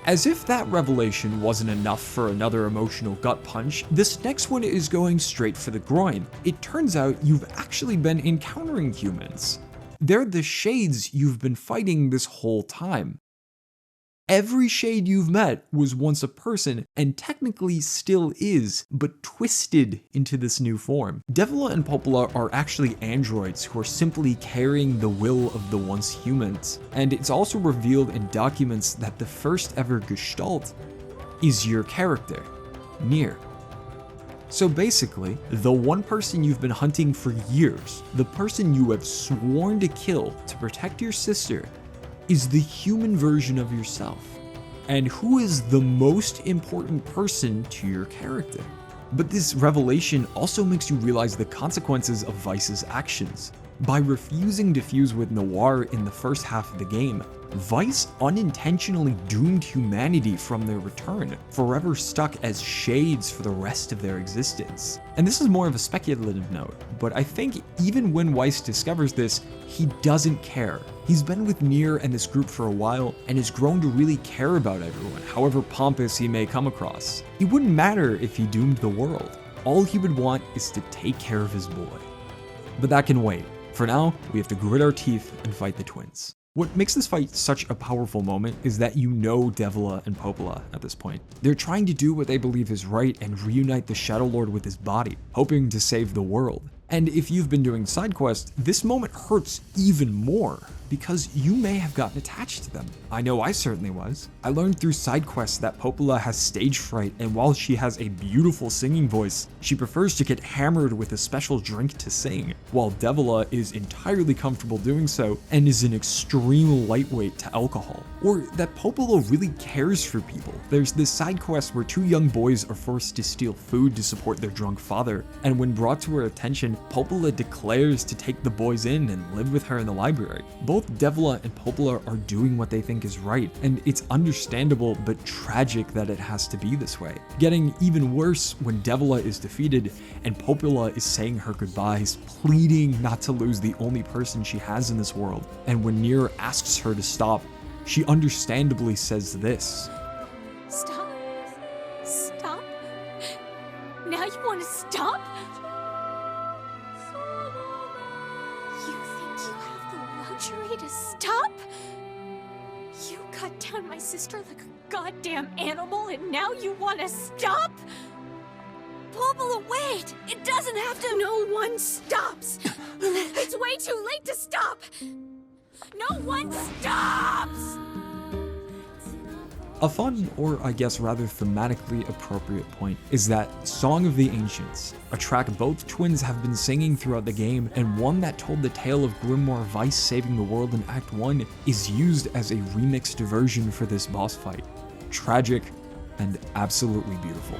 as if that revelation wasn't enough for another emotional gut punch, this next one is going straight for the groin. It turns out you've actually been encountering humans. They're the shades you've been fighting this whole time. Every shade you've met was once a person, and technically still is, but twisted into this new form. Devila and Popola are actually androids who are simply carrying the will of the once humans, and it's also revealed in documents that the first ever Gestalt is your character, Nier. So basically, the one person you've been hunting for years, the person you have sworn to kill to protect your sister, is the human version of yourself, and who is the most important person to your character. But this revelation also makes you realize the consequences of Vice's actions. By refusing to fuse with Noir in the first half of the game, Vice unintentionally doomed humanity from their return, forever stuck as shades for the rest of their existence. And this is more of a speculative note, but I think even when Weiss discovers this, he doesn't care. He's been with Nier and this group for a while, and has grown to really care about everyone, however pompous he may come across. It wouldn't matter if he doomed the world. All he would want is to take care of his boy. But that can wait. For now, we have to grit our teeth and fight the twins. What makes this fight such a powerful moment is that you know Devila and Popola at this point. They're trying to do what they believe is right and reunite the Shadowlord with his body, hoping to save the world. And if you've been doing side quests, this moment hurts even more, because you may have gotten attached to them. I know I certainly was. I learned through side quests that Popola has stage fright, and while she has a beautiful singing voice, she prefers to get hammered with a special drink to sing, while Devila is entirely comfortable doing so and is an extreme lightweight to alcohol. Or that Popola really cares for people. There's this side quest where two young boys are forced to steal food to support their drunk father, and when brought to her attention, Popola declares to take the boys in and live with her in the library. Both Devila and Popola are doing what they think is right, and it's understandable but tragic that it has to be this way. Getting even worse when Devila is defeated and Popola is saying her goodbyes, pleading not to lose the only person she has in this world. And when Nier asks her to stop, she understandably says this. Stop. Stop. Now you You cut down my sister like a goddamn animal, and now you want to stop? Popala, wait! It doesn't have to— No one stops! It's way too late to stop! No one stops! A fun, or I guess rather thematically appropriate point, is that Song of the Ancients, a track both twins have been singing throughout the game, and one that told the tale of Grimoire Weiss saving the world in Act 1, is used as a remixed version for this boss fight. Tragic, and absolutely beautiful.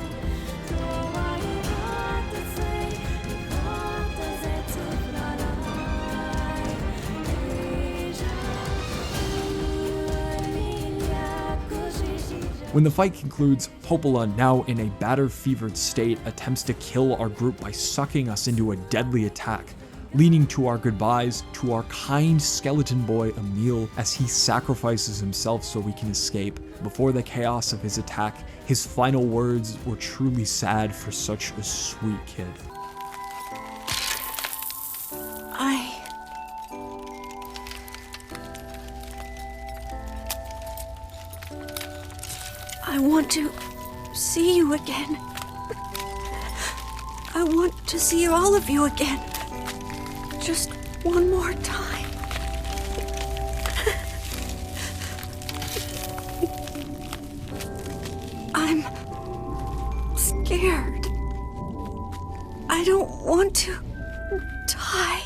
When the fight concludes, Popala, now in a batter-fevered state, attempts to kill our group by sucking us into a deadly attack, leading to our goodbyes to our kind skeleton boy Emil as he sacrifices himself so we can escape. Before the chaos of his attack, his final words were truly sad for such a sweet kid. I want to see you again. I want to see all of you again. Just one more time. I'm scared. I don't want to die.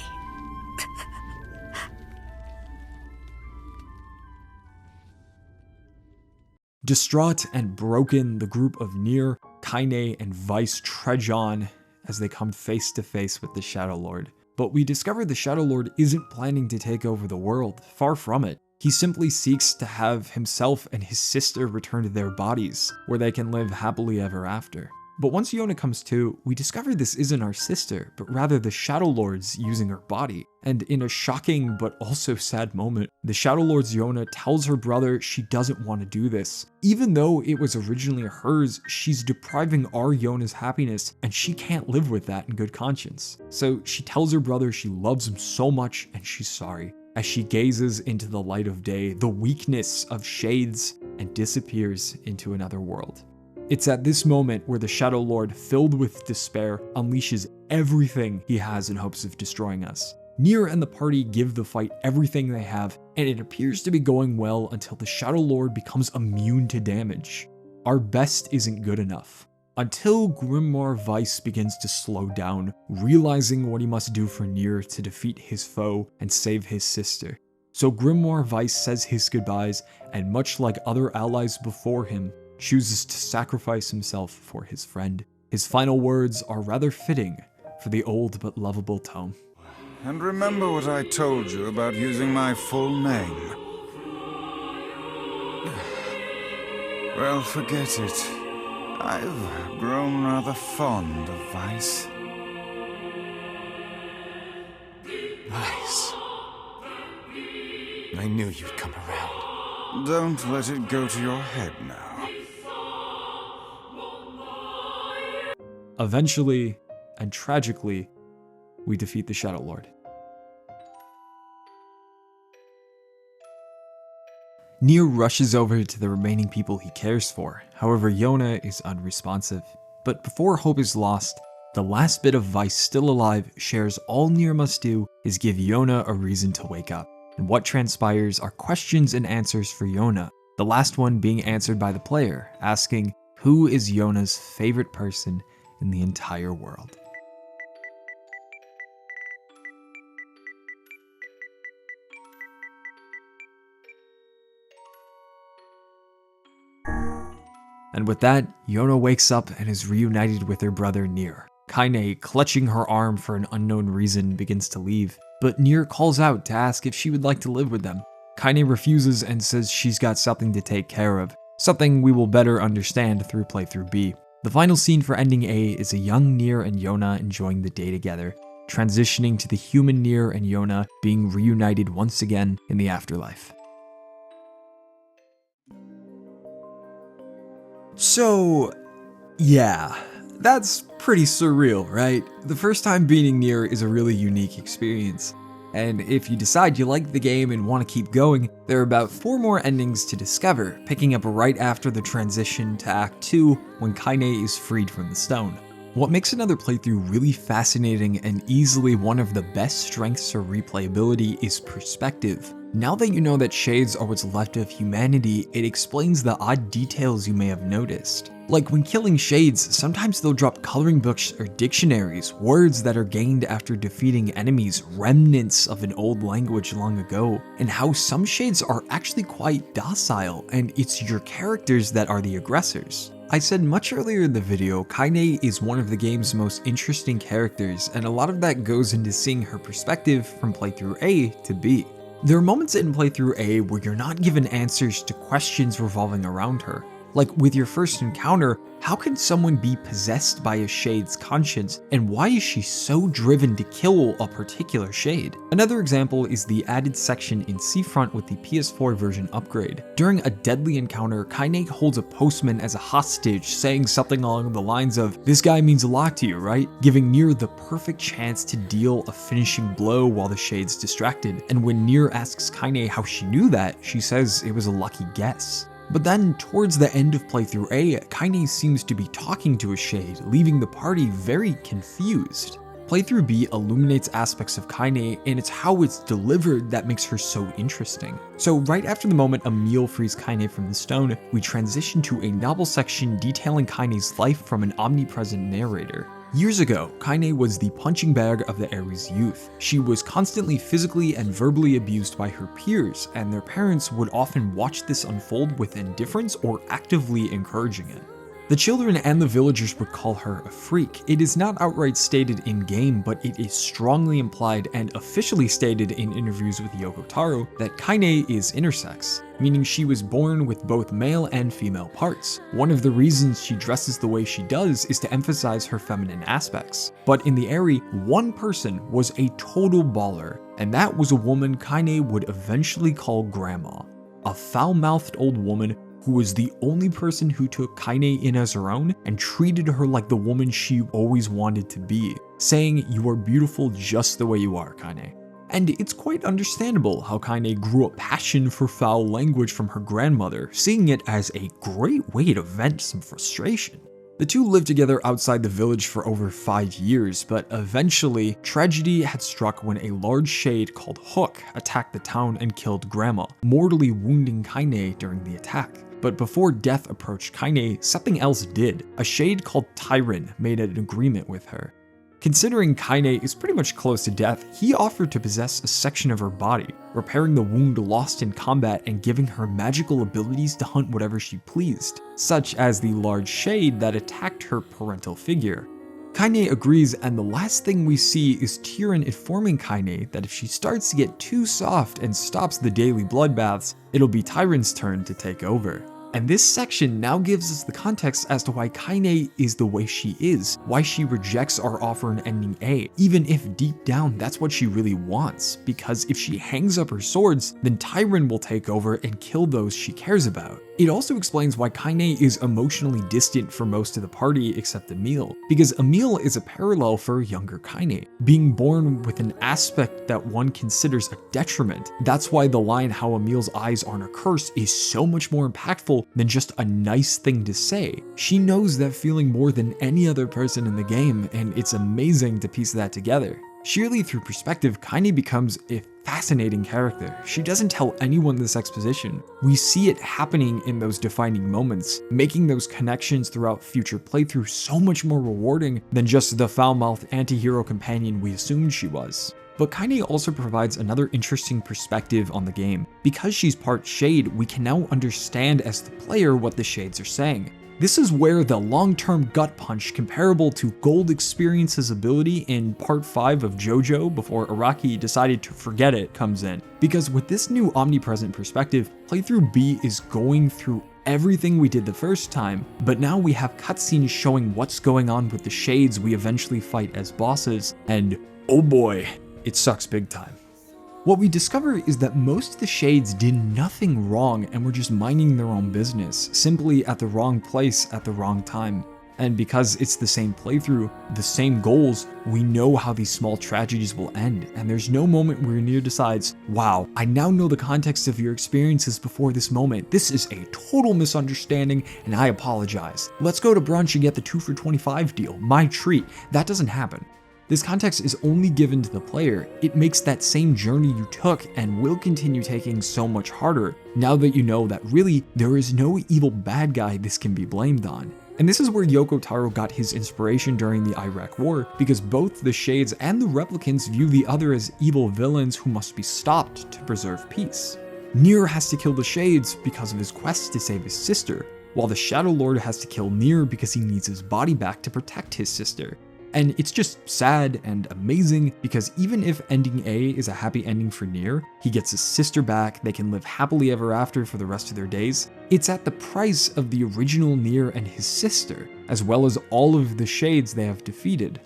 Distraught and broken, the group of Nier, Kaine, and Weiss trudge on as they come face to face with the Shadowlord. But we discover the Shadowlord isn't planning to take over the world, far from it. He simply seeks to have himself and his sister return to their bodies, where they can live happily ever after. But once Yona comes to, we discover this isn't our sister, but rather the Shadowlord's using her body. And in a shocking but also sad moment, the Shadowlord's Yona tells her brother she doesn't want to do this. Even though it was originally hers, she's depriving our Yona's happiness, and she can't live with that in good conscience. So she tells her brother she loves him so much and she's sorry. As she gazes into the light of day, the weakness of shades, and disappears into another world. It's at this moment where the Shadowlord, filled with despair, unleashes everything he has in hopes of destroying us. Nier and the party give the fight everything they have, and it appears to be going well until the Shadowlord becomes immune to damage. Our best isn't good enough. Until Grimoire Weiss begins to slow down, realizing what he must do for Nier to defeat his foe and save his sister. So Grimoire Weiss says his goodbyes, and much like other allies before him, chooses to sacrifice himself for his friend. His final words are rather fitting for the old but lovable tome. And remember what I told you about using my full name. Well, forget it. I've grown rather fond of Weiss. Weiss. I knew you'd come around. Don't let it go to your head now. Eventually, and tragically, we defeat the Shadowlord. Nier rushes over to the remaining people he cares for, however Yona is unresponsive. But before hope is lost, the last bit of Weiss still alive shares all Nier must do is give Yona a reason to wake up. And what transpires are questions and answers for Yona, the last one being answered by the player, asking, who is Yona's favorite person in the entire world? And with that, Yona wakes up and is reunited with her brother Nier. Kaine, clutching her arm for an unknown reason, begins to leave, but Nier calls out to ask if she would like to live with them. Kaine refuses and says she's got something to take care of, something we will better understand through playthrough B. The final scene for ending A is a young Nier and Yona enjoying the day together, transitioning to the human Nier and Yona being reunited once again in the afterlife. So, yeah, that's pretty surreal, right? The first time beating Nier is a really unique experience. and if you decide you like the game and want to keep going, there are about 4 more endings to discover, picking up right after the transition to Act 2 when Kaine is freed from the stone. What makes another playthrough really fascinating and easily one of the best strengths or replayability is perspective. Now that you know that shades are what's left of humanity, it explains the odd details you may have noticed. Like when killing shades, sometimes they'll drop coloring books or dictionaries, words that are gained after defeating enemies, remnants of an old language long ago, and how some shades are actually quite docile, and it's your characters that are the aggressors. I said much earlier in the video, Kaine is one of the game's most interesting characters, and a lot of that goes into seeing her perspective from playthrough A to B. There are moments in playthrough A where you're not given answers to questions revolving around her. Like with your first encounter, how can someone be possessed by a shade's conscience, and why is she so driven to kill a particular shade? Another example is the added section in Seafront with the PS4 version upgrade. During a deadly encounter, Kaine holds a postman as a hostage, saying something along the lines of, "This guy means a lot to you, right?" Giving Nier the perfect chance to deal a finishing blow while the shade's distracted. And when Nier asks Kaine how she knew that, she says it was a lucky guess. But then, towards the end of playthrough A, Kaine seems to be talking to a shade, leaving the party very confused. Playthrough B illuminates aspects of Kaine, and it's how it's delivered that makes her so interesting. So right after the moment Emil frees Kaine from the stone, we transition to a novel section detailing Kaine's life from an omnipresent narrator. Years ago, Kaine was the punching bag of the Ares youth. She was constantly physically and verbally abused by her peers, and their parents would often watch this unfold with indifference or actively encouraging it. The children and the villagers would call her a freak. It is not outright stated in-game, but it is strongly implied and officially stated in interviews with Yoko Taro that Kaine is intersex, meaning she was born with both male and female parts. One of the reasons she dresses the way she does is to emphasize her feminine aspects. But in the area, one person was a total baller, and that was a woman Kaine would eventually call Grandma. A foul-mouthed old woman who was the only person who took Kaine in as her own and treated her like the woman she always wanted to be, saying, "You are beautiful just the way you are, Kaine." And it's quite understandable how Kaine grew a passion for foul language from her grandmother, seeing it as a great way to vent some frustration. The two lived together outside the village for over 5 years, but eventually, tragedy had struck when a large shade called Hook attacked the town and killed Grandma, mortally wounding Kaine during the attack. But before death approached Kaine, something else did. A shade called Tyron made an agreement with her. Considering Kaine is pretty much close to death, he offered to possess a section of her body, repairing the wound lost in combat and giving her magical abilities to hunt whatever she pleased, such as the large shade that attacked her parental figure. Kaine agrees, and the last thing we see is Tyron informing Kaine that if she starts to get too soft and stops the daily bloodbaths, it'll be Tyron's turn to take over. And this section now gives us the context as to why Kaine is the way she is, why she rejects our offer in ending A, even if deep down that's what she really wants, because if she hangs up her swords, then Tyron will take over and kill those she cares about. It also explains why Kaine is emotionally distant for most of the party except Emil, because Emil is a parallel for younger Kaine, being born with an aspect that one considers a detriment. That's why the line "how Emil's eyes aren't a curse" is so much more impactful than just a nice thing to say. She knows that feeling more than any other person in the game, and it's amazing to piece that together. Sheerly through perspective, Kaine becomes a fascinating character. She doesn't tell anyone this exposition. We see it happening in those defining moments, making those connections throughout future playthroughs so much more rewarding than just the foul-mouthed anti-hero companion we assumed she was. But Kaine also provides another interesting perspective on the game. Because she's part shade, we can now understand as the player what the shades are saying. This is where the long-term gut punch comparable to Gold Experience's ability in part 5 of Jojo before Araki decided to forget it comes in. Because with this new omnipresent perspective, playthrough B is going through everything we did the first time, but now we have cutscenes showing what's going on with the shades we eventually fight as bosses, and oh boy, it sucks big time. What we discover is that most of the shades did nothing wrong and were just minding their own business, simply at the wrong place at the wrong time. And because it's the same playthrough, the same goals, we know how these small tragedies will end, and there's no moment where Nier decides, wow, I now know the context of your experiences before this moment. This is a total misunderstanding, and I apologize. Let's go to brunch and get the 2 for $25 deal. My treat. That doesn't happen. This context is only given to the player. It makes that same journey you took and will continue taking so much harder, now that you know that really, there is no evil bad guy this can be blamed on. And this is where Yoko Taro got his inspiration during the Iraq War, because both the Shades and the Replicants view the other as evil villains who must be stopped to preserve peace. Nier has to kill the Shades because of his quest to save his sister, while the Shadowlord has to kill Nier because he needs his body back to protect his sister. And it's just sad and amazing because even if ending A is a happy ending for Nier, he gets his sister back, they can live happily ever after for the rest of their days, it's at the price of the original Nier and his sister, as well as all of the Shades they have defeated.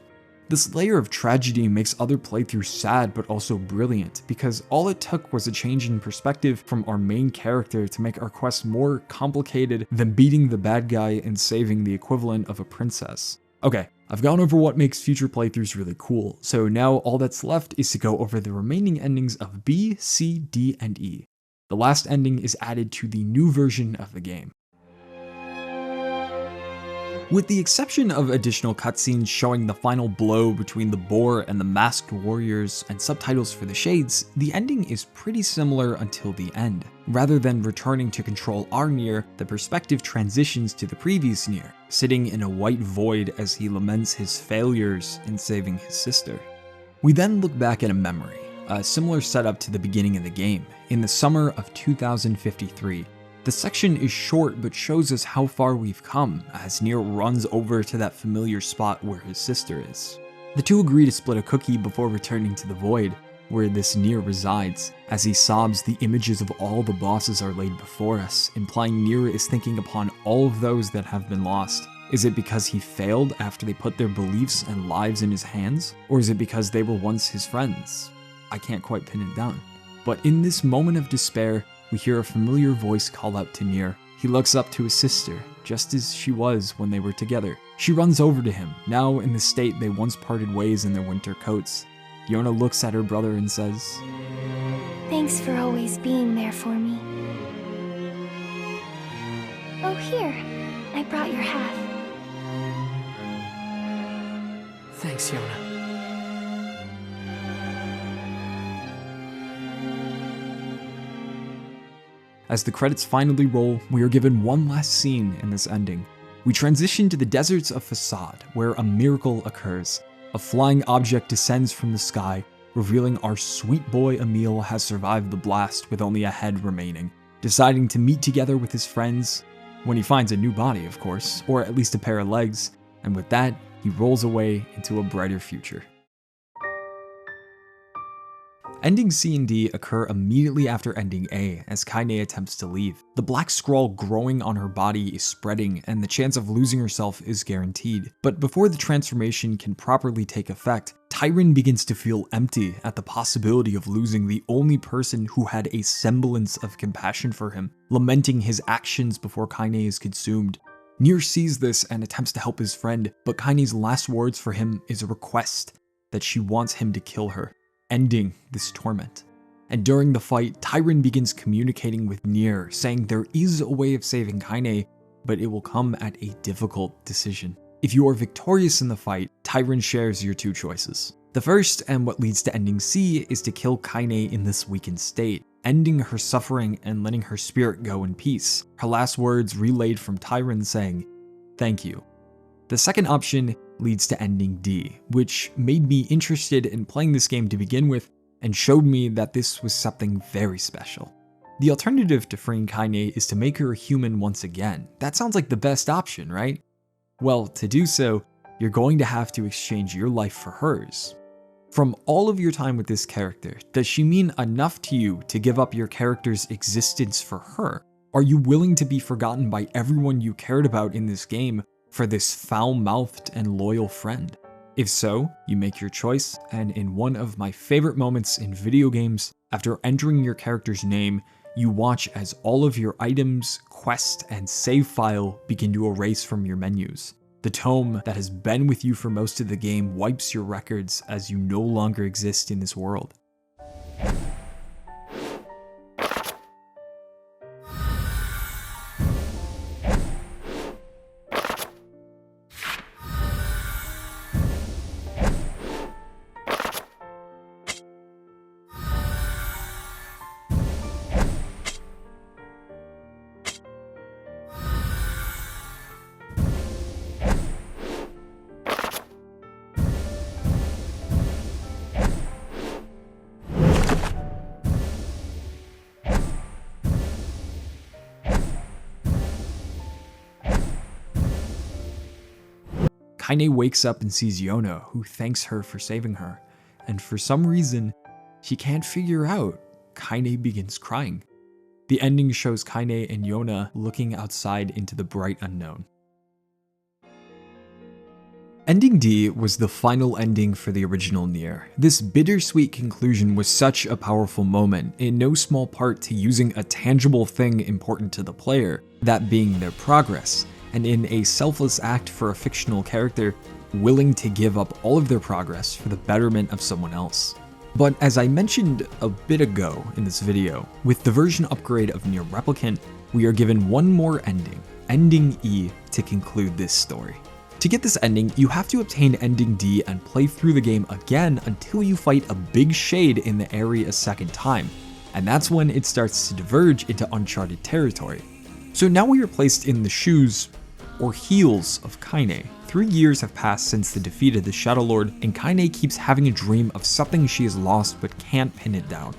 This layer of tragedy makes other playthroughs sad but also brilliant, because all it took was a change in perspective from our main character to make our quest more complicated than beating the bad guy and saving the equivalent of a princess. Okay, I've gone over what makes future playthroughs really cool, so now all that's left is to go over the remaining endings of B, C, D, and E. The last ending is added to the new version of the game. With the exception of additional cutscenes showing the final blow between the boar and the masked warriors and subtitles for the Shades, the ending is pretty similar until the end. Rather than returning to control our Nier, the perspective transitions to the previous Nier, sitting in a white void as he laments his failures in saving his sister. We then look back at a memory, a similar setup to the beginning of the game, in the summer of 2053. The section is short but shows us how far we've come as Nier runs over to that familiar spot where his sister is. The two agree to split a cookie before returning to the void, where this Nier resides. As he sobs, the images of all the bosses are laid before us, implying Nier is thinking upon all of those that have been lost. Is it because he failed after they put their beliefs and lives in his hands? Or is it because they were once his friends? I can't quite pin it down. But in this moment of despair, we hear a familiar voice call out to Nier. He looks up to his sister, just as she was when they were together. She runs over to him, now in the state they once parted ways in their winter coats. Yona looks at her brother and says, "Thanks for always being there for me. Oh, here, I brought your hat." Thanks, Yona. As the credits finally roll, we are given one last scene in this ending. We transition to the deserts of Facade, where a miracle occurs. A flying object descends from the sky, revealing our sweet boy Emil has survived the blast with only a head remaining, deciding to meet together with his friends, when he finds a new body, of course, or at least a pair of legs, and with that, he rolls away into a brighter future. Ending C and D occur immediately after ending A, as Kaine attempts to leave. The black scroll growing on her body is spreading, and the chance of losing herself is guaranteed. But before the transformation can properly take effect, Tyron begins to feel empty at the possibility of losing the only person who had a semblance of compassion for him, lamenting his actions before Kaine is consumed. Nier sees this and attempts to help his friend, but Kaine's last words for him is a request that she wants him to kill her, ending this torment. And during the fight, Tyron begins communicating with Nier, saying there is a way of saving Kaine, but it will come at a difficult decision. If you are victorious in the fight, Tyron shares your two choices. The first, and what leads to ending C, is to kill Kaine in this weakened state, ending her suffering and letting her spirit go in peace. Her last words relayed from Tyron saying, "Thank you." The second option leads to ending D, which made me interested in playing this game to begin with and showed me that this was something very special. The alternative to freeing Kaine is to make her a human once again. That sounds like the best option, right? Well, to do so, you're going to have to exchange your life for hers. From all of your time with this character, does she mean enough to you to give up your character's existence for her? Are you willing to be forgotten by everyone you cared about in this game for this foul-mouthed and loyal friend? If so, you make your choice, and in one of my favorite moments in video games, after entering your character's name, you watch as all of your items, quest, and save file begin to erase from your menus. The tome that has been with you for most of the game wipes your records as you no longer exist in this world. Kaine wakes up and sees Yona, who thanks her for saving her, and for some reason, she can't figure out. Kaine begins crying. The ending shows Kaine and Yona looking outside into the bright unknown. Ending D was the final ending for the original Nier. This bittersweet conclusion was such a powerful moment, in no small part to using a tangible thing important to the player, that being their progress, and in a selfless act for a fictional character willing to give up all of their progress for the betterment of someone else. But as I mentioned a bit ago in this video, with the version upgrade of Nier Replicant, we are given one more ending, Ending E, to conclude this story. To get this ending, you have to obtain Ending D and play through the game again until you fight a big shade in the area a second time, and that's when it starts to diverge into uncharted territory. So now we are placed in the shoes, or heels, of Kaine. 3 years have passed since the defeat of the Shadowlord, and Kaine keeps having a dream of something she has lost but can't pin it down.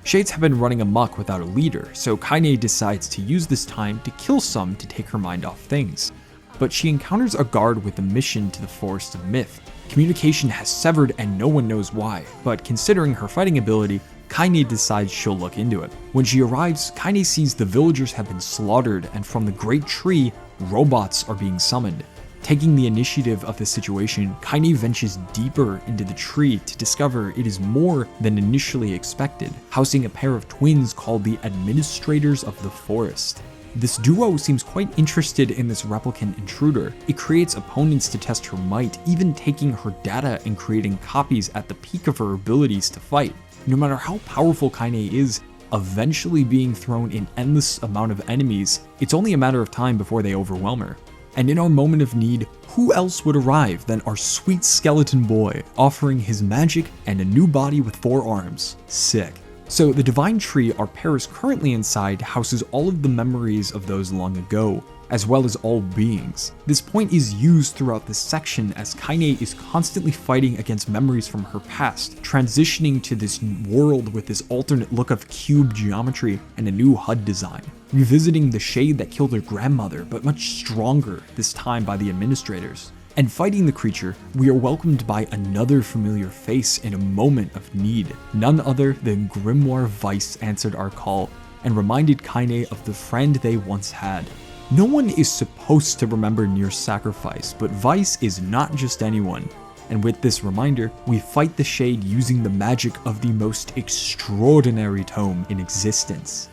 Shades have been running amok without a leader, so Kaine decides to use this time to kill some to take her mind off things. But she encounters a guard with a mission to the Forest of Myth. Communication has severed and no one knows why, but considering her fighting ability, Kaine decides she'll look into it. When she arrives, Kaine sees the villagers have been slaughtered, and from the great tree, robots are being summoned. Taking the initiative of the situation, Kaine ventures deeper into the tree to discover it is more than initially expected, housing a pair of twins called the Administrators of the Forest. This duo seems quite interested in this replicant intruder. It creates opponents to test her might, even taking her data and creating copies at the peak of her abilities to fight. No matter how powerful Kaine is, eventually being thrown an endless amount of enemies, it's only a matter of time before they overwhelm her. And in our moment of need, who else would arrive than our sweet skeleton boy, offering his magic and a new body with 4 arms. Sick. So the Divine Tree our pair is currently inside houses all of the memories of those long ago, as well as all beings. This point is used throughout this section as Kaine is constantly fighting against memories from her past, transitioning to this world with this alternate look of cube geometry and a new HUD design. Revisiting the shade that killed her grandmother, but much stronger this time by the administrators. And fighting the creature, we are welcomed by another familiar face in a moment of need. None other than Grimoire Weiss answered our call and reminded Kaine of the friend they once had. No one is supposed to remember Nier's sacrifice, but Weiss is not just anyone. And with this reminder, we fight the shade using the magic of the most extraordinary tome in existence.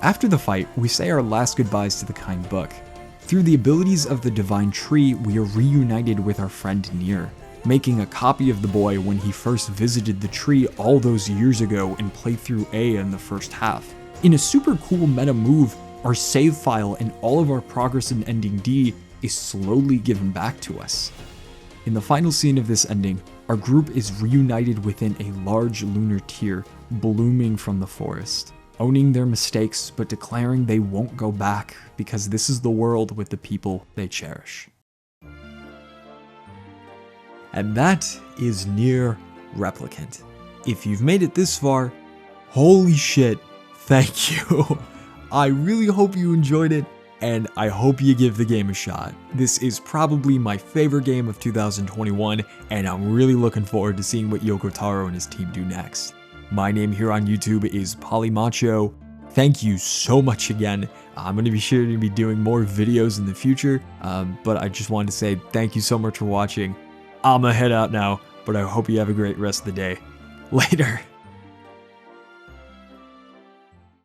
After the fight, we say our last goodbyes to the kind book. Through the abilities of the Divine Tree, we are reunited with our friend Nier, making a copy of the boy when he first visited the tree all those years ago in playthrough A in the first half. In a super cool meta move, our save file and all of our progress in Ending D is slowly given back to us. In the final scene of this ending, our group is reunited within a large lunar tear blooming from the forest, owning their mistakes but declaring they won't go back because this is the world with the people they cherish. And that is Nier Replicant. If you've made it this far, holy shit, thank you. I really hope you enjoyed it, and I hope you give the game a shot. This is probably my favorite game of 2021, and I'm really looking forward to seeing what Yoko Taro and his team do next. My name here on YouTube is Pollymacho. Thank you so much again. I'm going to be sure to be doing more videos in the future, but I just wanted to say thank you so much for watching. I'm gonna head out now, but I hope you have a great rest of the day. Later.